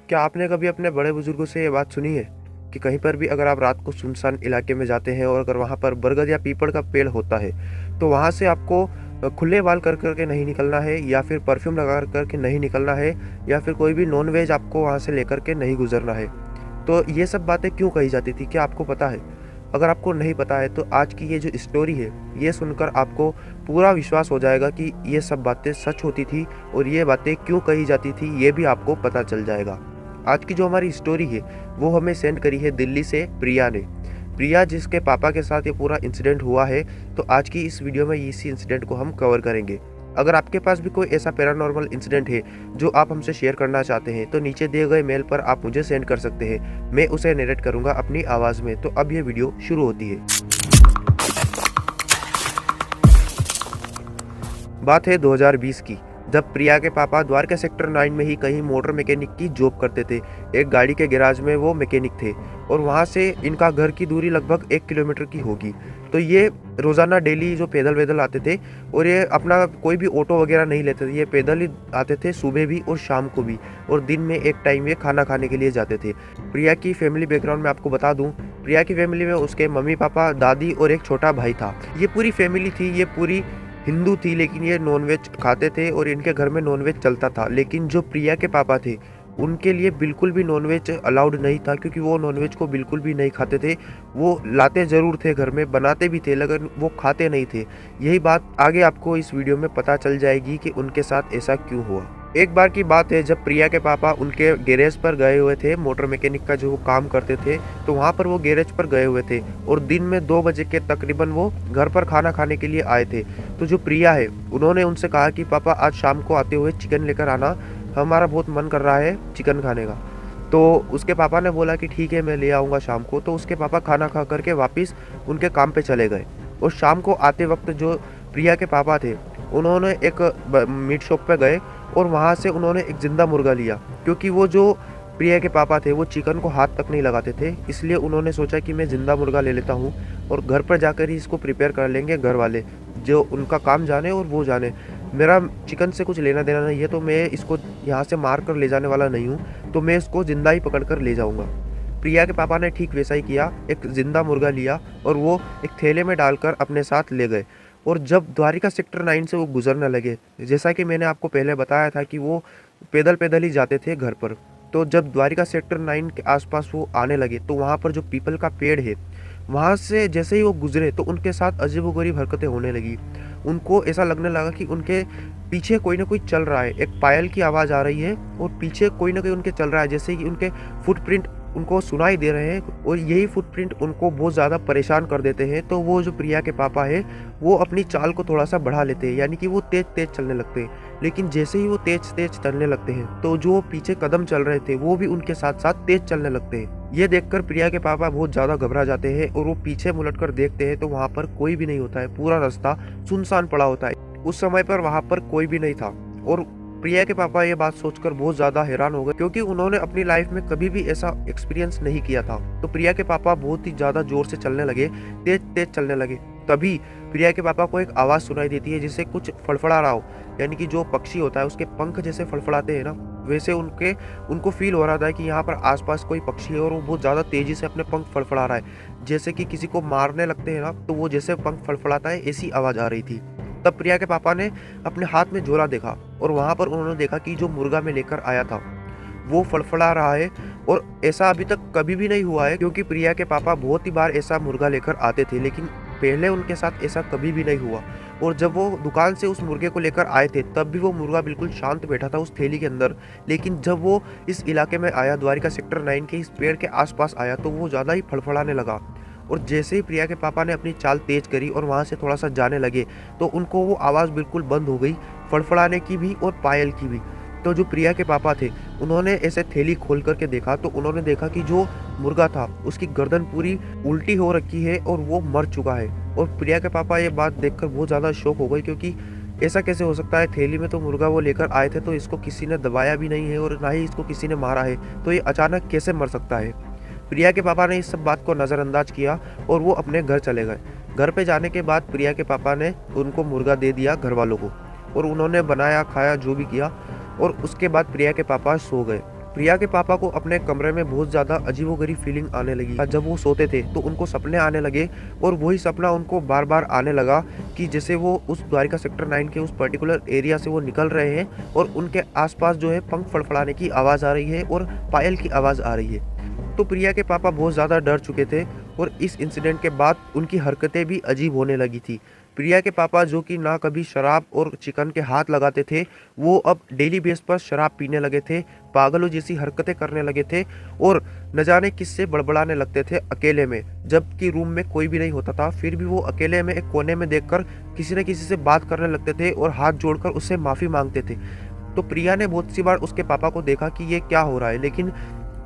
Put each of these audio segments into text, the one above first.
क्या आपने कभी अपने बड़े बुजुर्गों से ये बात सुनी है कि कहीं पर भी अगर आप रात को सुनसान इलाके में जाते हैं और अगर वहाँ पर बरगद या पीपल का पेड़ होता है तो वहाँ से आपको खुले बाल कर करके नहीं निकलना है, या फिर परफ्यूम लगा करके नहीं निकलना है, या फिर कोई भी नॉन वेज आपको वहाँ से लेकर के नहीं गुजरना है। तो ये सब बातें क्यों कही जाती थी, क्या आपको पता है? अगर आपको नहीं पता है तो आज की ये जो स्टोरी है ये सुनकर आपको पूरा विश्वास हो जाएगा कि ये सब बातें सच होती थी और ये बातें क्यों कही जाती थी ये भी आपको पता चल जाएगा। आज की जो हमारी स्टोरी है वो हमें सेंड करी है दिल्ली से प्रिया ने। प्रिया जिसके पापा के साथ ये पूरा इंसिडेंट हुआ है, तो आज की इस वीडियो में इसी इंसिडेंट को हम कवर करेंगे। अगर आपके पास भी कोई ऐसा पैरानॉर्मल इंसिडेंट है जो आप हमसे शेयर करना चाहते हैं तो नीचे दिए गए मेल पर आप मुझे सेंड कर सकते हैं, मैं उसे नरेट करूंगा अपनी आवाज़ में। तो अब ये वीडियो शुरू होती है। बात है 2020 की, जब प्रिया के पापा द्वारका सेक्टर 9 में ही कहीं मोटर मैकेनिक की जॉब करते थे। एक गाड़ी के गैराज में वो मैकेनिक थे और वहाँ से इनका घर की दूरी लगभग 1 किलोमीटर की होगी। तो ये रोज़ाना डेली जो पैदल वैदल आते थे और ये अपना कोई भी ऑटो वगैरह नहीं लेते थे, ये पैदल ही आते थे सुबह भी और शाम को भी, और दिन में एक टाइम ये खाना खाने के लिए जाते थे। प्रिया की फैमिली बैकग्राउंड में आपको बता दूँ, प्रिया की फैमिली में उसके मम्मी पापा, दादी और एक छोटा भाई था। ये पूरी फैमिली थी, ये पूरी हिंदू थी, लेकिन ये नॉनवेज खाते थे और इनके घर में नॉनवेज चलता था। लेकिन जो प्रिया के पापा थे उनके लिए बिल्कुल भी नॉनवेज अलाउड नहीं था, क्योंकि वो नॉनवेज को बिल्कुल भी नहीं खाते थे। वो लाते ज़रूर थे, घर में बनाते भी थे, लेकिन वो खाते नहीं थे। यही बात आगे आपको इस वीडियो में पता चल जाएगी कि उनके साथ ऐसा क्यों हुआ। एक बार की बात है जब प्रिया के पापा उनके गैरेज पर गए हुए थे, मोटर मैकेनिक का जो वो काम करते थे, तो वहाँ पर वो गैरेज पर गए हुए थे और दिन में 2 बजे के तकरीबन वो घर पर खाना खाने के लिए आए थे। तो जो प्रिया है उन्होंने उनसे कहा कि पापा आज शाम को आते हुए चिकन लेकर आना, हमारा बहुत मन कर रहा है चिकन खाने का। तो उसके पापा ने बोला कि ठीक है मैं ले आऊँगा शाम को। तो उसके पापा खाना खा करके वापस उनके काम पे चले गए और शाम को आते वक्त जो प्रिया के पापा थे उन्होंने एक मीट शॉप पे गए और वहाँ से उन्होंने एक ज़िंदा मुर्गा लिया, क्योंकि वो जो प्रिया के पापा थे वो चिकन को हाथ तक नहीं लगाते थे। इसलिए उन्होंने सोचा कि मैं ज़िंदा मुर्गा ले लेता हूँ और घर पर जाकर ही इसको प्रिपेयर कर लेंगे घर वाले, जो उनका काम जाने और वो जाने। मेरा चिकन से कुछ लेना देना नहीं है, तो मैं इसको यहाँ से मार कर ले जाने वाला नहीं हूँ, तो मैं इसको ज़िंदा ही पकड़ कर ले जाऊँगा। प्रिया के पापा ने ठीक वैसा ही किया, एक ज़िंदा मुर्गा लिया और वो एक थैले में डालकर अपने साथ ले गए। और जब द्वारिका सेक्टर 9 से वो गुजरने लगे, जैसा कि मैंने आपको पहले बताया था कि वो पैदल पैदल ही जाते थे घर पर, तो जब द्वारिका सेक्टर 9 के आसपास वो आने लगे तो वहाँ पर जो पीपल का पेड़ है वहाँ से जैसे ही वो गुजरे तो उनके साथ अजीबोगरीब हरकतें होने लगी। उनको ऐसा लगने लगा कि उनके पीछे कोई ना कोई चल रहा है, एक पायल की आवाज़ आ रही है और पीछे कोई ना कोई उनके चल रहा है, जैसे कि उनके फुटप्रिंट उनको सुनाई दे रहे हैं और यही फुटप्रिंट उनको बहुत ज़्यादा परेशान कर देते हैं। तो वो जो प्रिया के पापा है वो अपनी चाल को थोड़ा सा बढ़ा लेते हैं, यानी कि वो तेज तेज चलने लगते हैं। लेकिन जैसे ही वो तेज तेज चलने लगते हैं तो जो पीछे कदम चल रहे थे वो भी उनके साथ साथ तेज चलने लगते हैं। ये देखकर प्रिया के पापा बहुत ज़्यादा घबरा जाते हैं और वो पीछे मुलट कर देखते हैं तो वहाँ पर कोई भी नहीं होता है, पूरा रास्ता सुनसान पड़ा होता है। उस समय पर वहाँ पर कोई भी नहीं था और प्रिया के पापा ये बात सोचकर बहुत ज़्यादा हैरान हो गए, क्योंकि उन्होंने अपनी लाइफ में कभी भी ऐसा एक्सपीरियंस नहीं किया था। तो प्रिया के पापा बहुत ही ज़्यादा जोर से चलने लगे, तेज तेज चलने लगे। तभी प्रिया के पापा को एक आवाज़ सुनाई देती है जिससे कुछ फड़फड़ा रहा हो, यानी कि जो पक्षी होता है उसके पंख जैसे फड़फड़ाते हैं ना, वैसे उनको फील हो रहा था कि यहाँ पर आसपास कोई पक्षी है और वो बहुत ज़्यादा तेज़ी से अपने पंख फड़फड़ा रहा है। जैसे कि किसी को मारने लगते हैं ना, तो वो जैसे पंख फड़फड़ाता है ऐसी आवाज़ आ रही थी। तब प्रिया के पापा ने अपने हाथ में झोला देखा और वहाँ पर उन्होंने देखा कि जो मुर्गा मैं लेकर आया था वो फड़फड़ा रहा है, और ऐसा अभी तक कभी भी नहीं हुआ है, क्योंकि प्रिया के पापा बहुत ही बार ऐसा मुर्गा लेकर आते थे, लेकिन पहले उनके साथ ऐसा कभी भी नहीं हुआ। और जब वो दुकान से उस मुर्गे को लेकर आए थे तब भी वो मुर्गा बिल्कुल शांत बैठा था उस थैली के अंदर। लेकिन जब वो इस इलाके में आया, द्वारिका सेक्टर 9 के इस पेड़ के आसपास आया, तो वो ज़्यादा ही फड़फड़ाने लगा। और जैसे ही प्रिया के पापा ने अपनी चाल तेज करी और वहाँ से थोड़ा सा जाने लगे तो उनको वो आवाज़ बिल्कुल बंद हो गई, फड़फड़ाने की भी और पायल की भी। तो जो प्रिया के पापा थे उन्होंने ऐसे थैली खोल करके देखा तो उन्होंने देखा कि जो मुर्गा था उसकी गर्दन पूरी उल्टी हो रखी है और वो मर चुका है। और प्रिया के पापा ये बात देखकर बहुत ज़्यादा शौक हो गई, क्योंकि ऐसा कैसे हो सकता है, थैली में तो मुर्गा वो लेकर आए थे, तो इसको किसी ने दबाया भी नहीं है और ना ही इसको किसी ने मारा है, तो ये अचानक कैसे मर सकता है। प्रिया के पापा ने इस सब बात को नज़रअंदाज किया और वो अपने घर चले गए। घर पे जाने के बाद प्रिया के पापा ने उनको मुर्गा दे दिया घर वालों को और उन्होंने बनाया खाया जो भी किया, और उसके बाद प्रिया के पापा सो गए। प्रिया के पापा को अपने कमरे में बहुत ज़्यादा अजीबोगरीब फीलिंग आने लगी। जब वो सोते थे तो उनको सपने आने लगे और वही सपना उनको बार बार आने लगा कि जैसे वो उस द्वारिका सेक्टर 9 के उस पर्टिकुलर एरिया से वो निकल रहे हैं और उनके आसपास जो है पंख फड़फड़ाने की आवाज़ आ रही है और पायल की आवाज़ आ रही है। तो प्रिया के पापा बहुत ज़्यादा डर चुके थे और इस इंसिडेंट के बाद उनकी हरकतें भी अजीब होने लगी थी। प्रिया के पापा जो कि ना कभी शराब और चिकन के हाथ लगाते थे, वो अब डेली बेस पर शराब पीने लगे थे, पागलों जैसी हरकतें करने लगे थे और न जाने किससे बड़बड़ाने लगते थे अकेले में, जबकि रूम में कोई भी नहीं होता था। फिर भी वो अकेले में एक कोने में देखकर किसी न किसी से बात करने लगते थे और हाथ जोड़कर उससे माफ़ी मांगते थे। तो प्रिया ने बहुत सी बार उसके पापा को देखा कि ये क्या हो रहा है, लेकिन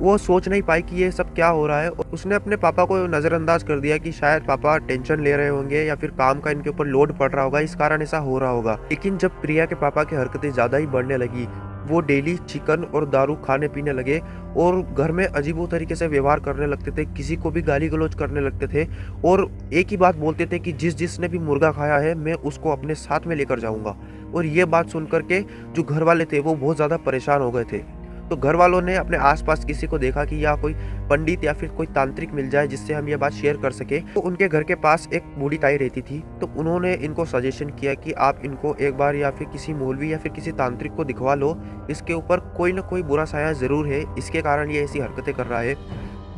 वो सोच नहीं पाई कि ये सब क्या हो रहा है और उसने अपने पापा को नज़रअंदाज कर दिया कि शायद पापा टेंशन ले रहे होंगे या फिर काम का इनके ऊपर लोड पड़ रहा होगा, इस कारण ऐसा हो रहा होगा। लेकिन जब प्रिया के पापा की हरकतें ज़्यादा ही बढ़ने लगी, वो डेली चिकन और दारू खाने पीने लगे और घर में अजीबो तरीके से व्यवहार करने लगते थे, किसी को भी गाली गलौज करने लगते थे और एक ही बात बोलते थे कि जिसने भी मुर्गा खाया है मैं उसको अपने साथ में लेकर जाऊंगा। और ये बात सुन करके जो घर वाले थे वो बहुत ज़्यादा परेशान हो गए थे। तो घर वालों ने अपने आसपास किसी को देखा कि या कोई पंडित या फिर कोई तांत्रिक मिल जाए जिससे हम ये बात शेयर कर सके। तो उनके घर के पास एक बूढ़ी ताई रहती थी, तो उन्होंने इनको सजेशन किया कि आप इनको एक बार या फिर किसी मौलवी या फिर किसी तांत्रिक को दिखवा लो, इसके ऊपर कोई ना कोई बुरा साया ज़रूर है, इसके कारण ये ऐसी हरकतें कर रहा है।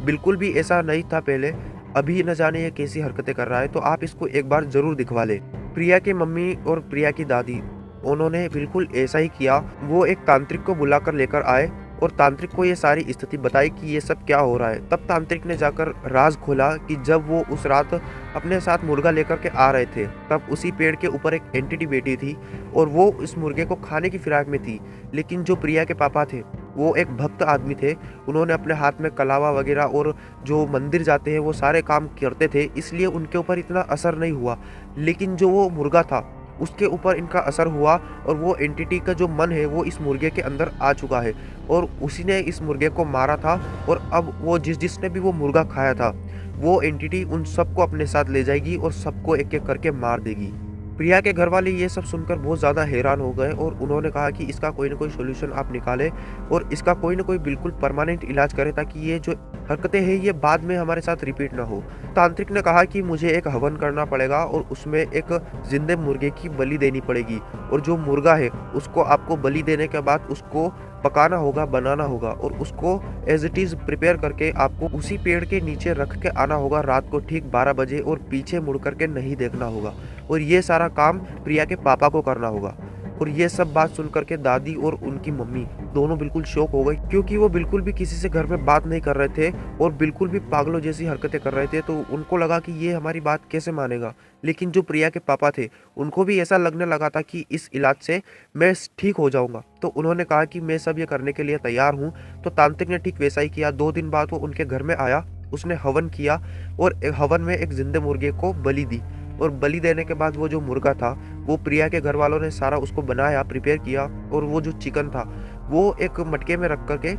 बिल्कुल भी ऐसा नहीं था पहले, अभी न जाने ये कैसी हरकतें कर रहा है, तो आप इसको एक बार ज़रूर दिखवा ले। प्रिया की मम्मी और प्रिया की दादी उन्होंने बिल्कुल ऐसा ही किया। वो एक तांत्रिक को बुलाकर लेकर आए और तांत्रिक को ये सारी स्थिति बताई कि ये सब क्या हो रहा है। तब तांत्रिक ने जाकर राज खोला कि जब वो उस रात अपने साथ मुर्गा लेकर के आ रहे थे, तब उसी पेड़ के ऊपर एक एंटिटी बैठी थी और वो इस मुर्गे को खाने की फिराक में थी। लेकिन जो प्रिया के पापा थे वो एक भक्त आदमी थे, उन्होंने अपने हाथ में कलावा वगैरह और जो मंदिर जाते हैं वो सारे काम करते थे, इसलिए उनके ऊपर इतना असर नहीं हुआ। लेकिन जो वो मुर्गा था उसके ऊपर इनका असर हुआ और वो एंटिटी का जो मन है वो इस मुर्गे के अंदर आ चुका है और उसी ने इस मुर्गे को मारा था और अब वो जिसने भी वो मुर्गा खाया था वो एंटिटी उन सबको अपने साथ ले जाएगी और सबको एक एक करके मार देगी। प्रिया के घर वाले ये सब सुनकर बहुत ज़्यादा हैरान हो गए और उन्होंने कहा कि इसका कोई ना कोई सोल्यूशन आप निकालें और इसका कोई ना कोई बिल्कुल परमानेंट इलाज करें ताकि ये जो हरकतें हैं ये बाद में हमारे साथ रिपीट ना हो। तांत्रिक ने कहा कि मुझे एक हवन करना पड़ेगा और उसमें एक जिंदे मुर्गे की बलि देनी पड़ेगी और जो मुर्गा है उसको आपको बलि देने के बाद उसको पकाना होगा, बनाना होगा और उसको एज इट इज़ प्रिपेयर करके आपको उसी पेड़ के नीचे रख के आना होगा रात को ठीक 12 बजे और पीछे मुड़ करके नहीं देखना होगा और ये सारा काम प्रिया के पापा को करना होगा। और ये सब बात सुन करके दादी और उनकी मम्मी दोनों बिल्कुल शॉक हो गई, क्योंकि वो बिल्कुल भी किसी से घर में बात नहीं कर रहे थे और बिल्कुल भी पागलों जैसी हरकतें कर रहे थे। तो उनको लगा कि ये हमारी बात कैसे मानेगा। लेकिन जो प्रिया के पापा थे उनको भी ऐसा लगने लगा था कि इस इलाज से मैं ठीक हो जाऊंगा, तो उन्होंने कहा कि मैं सब ये करने के लिए तैयार हूँ। तो तांत्रिक ने ठीक वैसा ही किया। 2 दिन बाद वो उनके घर में आया, उसने हवन किया और हवन में एक जिंदे मुर्गे को बलि दी और बलि देने के बाद वो जो मुर्गा था वो प्रिया के घर वालों ने सारा उसको बनाया, प्रिपेयर किया और वो जो चिकन था वो एक मटके में रख करके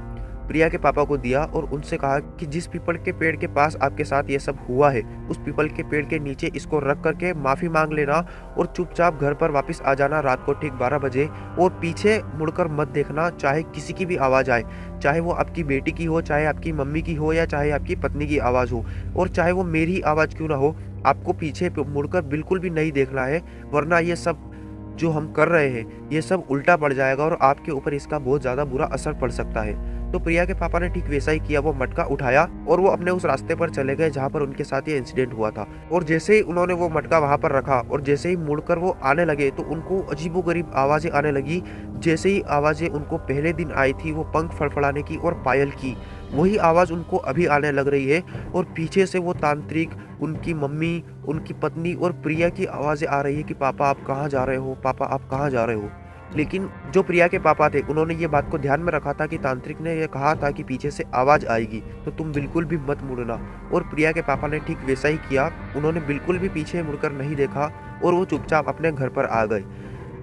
प्रिया के पापा को दिया और उनसे कहा कि जिस पीपल के पेड़ के पास आपके साथ ये सब हुआ है उस पीपल के पेड़ के नीचे इसको रख करके माफ़ी मांग लेना और चुपचाप घर पर वापस आ जाना रात को ठीक 12 बजे और पीछे मुड़कर मत देखना, चाहे किसी की भी आवाज़ आए, चाहे वो आपकी बेटी की हो, चाहे आपकी मम्मी की हो या चाहे आपकी पत्नी की आवाज़ हो और चाहे वो मेरी आवाज़ क्यों ना हो, आपको पीछे मुड़कर बिल्कुल भी नहीं देखना है, वरना ये सब जो हम कर रहे हैं ये सब उल्टा पड़ जाएगा और आपके ऊपर इसका बहुत ज़्यादा बुरा असर पड़ सकता है। तो प्रिया के पापा ने ठीक वैसा ही किया, वो मटका उठाया और वो अपने उस रास्ते पर चले गए जहाँ पर उनके साथ ये इंसिडेंट हुआ था। और जैसे ही उन्होंने वो मटका वहाँ पर रखा और जैसे ही मुड़कर वो आने लगे तो उनको अजीबोगरीब आवाज़ें आने लगी, जैसे ही आवाज़ें उनको पहले दिन आई थी वो पंख फड़फड़ाने की और पायल की, वही आवाज़ उनको अभी आने लग रही है। और पीछे से वो तांत्रिक, उनकी मम्मी, उनकी पत्नी और प्रिया की आवाज़ें आ रही है कि पापा आप कहाँ जा रहे हो, पापा आप कहाँ जा रहे हो। लेकिन जो प्रिया के पापा थे उन्होंने ये बात को ध्यान में रखा था कि तांत्रिक ने ये कहा था कि पीछे से आवाज़ आएगी तो तुम बिल्कुल भी मत मुड़ना, और प्रिया के पापा ने ठीक वैसा ही किया। उन्होंने बिल्कुल भी पीछे मुड़कर नहीं देखा और वो चुपचाप अपने घर पर आ गए।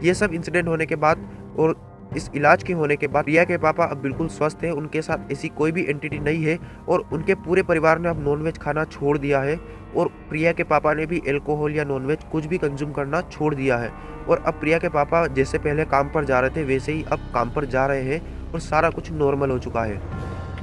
ये सब इंसिडेंट होने के बाद और इस इलाज के होने के बाद प्रिया के पापा अब बिल्कुल स्वस्थ है, उनके साथ ऐसी कोई भी एंटिटी नहीं है और उनके पूरे परिवार ने अब नॉनवेज खाना छोड़ दिया है और प्रिया के पापा ने भी अल्कोहल या नॉनवेज कुछ भी कंज्यूम करना छोड़ दिया है। और अब प्रिया के पापा जैसे पहले काम पर जा रहे थे वैसे ही अब काम पर जा रहे हैं और सारा कुछ नॉर्मल हो चुका है।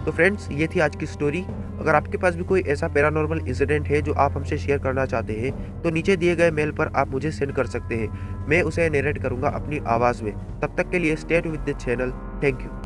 तो फ्रेंड्स, ये थी आज की स्टोरी। अगर आपके पास भी कोई ऐसा पैरानॉर्मल इंसिडेंट है जो आप हमसे शेयर करना चाहते हैं, तो नीचे दिए गए मेल पर आप मुझे सेंड कर सकते हैं। मैं उसे नरेट करूँगा अपनी आवाज़ में। तब तक के लिए stay tuned with the channel. Thank you.